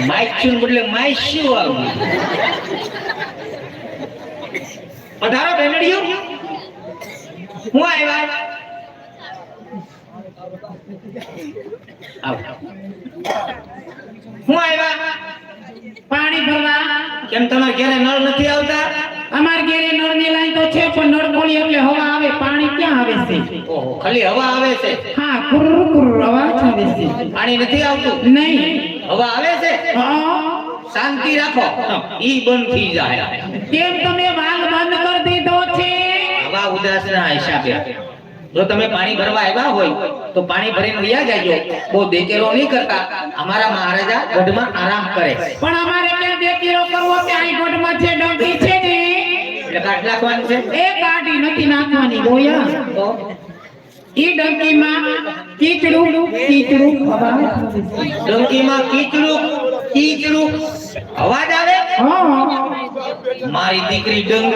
માઈચ્યું એટલે માઈશ્યું આવ્યું. પધારો બેનડીઓ. હું આવ્યા. હું આવ્યા પાણી ભરવા. કેમ તમારા ઘરે નળ નથી આવતા? અમાર ઘરે નળ ની લાઈન તો છે પણ નળ ખોલી એટલે હવા આવે, પાણી ક્યાં આવે છે? ઓહો, ખાલી હવા આવે છે. હા, કુર કુર અવાજ આવે છે. પાણી નથી આવતું? નહીં. હવા આવે છે? હા. શાંતિ રાખો, ઈ બંધ થઈ જાય. કેમ તમે વાલ બંધ કરી દીધો છે? હવા ઉદાસના હિસાબે. જો તમે પાણી ભરવા આવ્યા હોય તો પાણી ભરીને વયા જાજો. બહુ દેકેરો નહીં કરતા. અમારા મહારાજા ગઢમાં આરામ કરે. પણ અમારે ક્યાં દેકેરો કરવો કે આ ગઢમાં છે ડંકી છે ને? એટલે કાઢ નાખવાનું છે. એ કાઢી નથી નાખવાની ગોયા. તો ઈ ડંકીમાં કીચડું કીચડું અવાજ આવે છે. ડંકીમાં કીચડું કીચડું અવાજ આવે? હા. મારી દીકરી ડંકી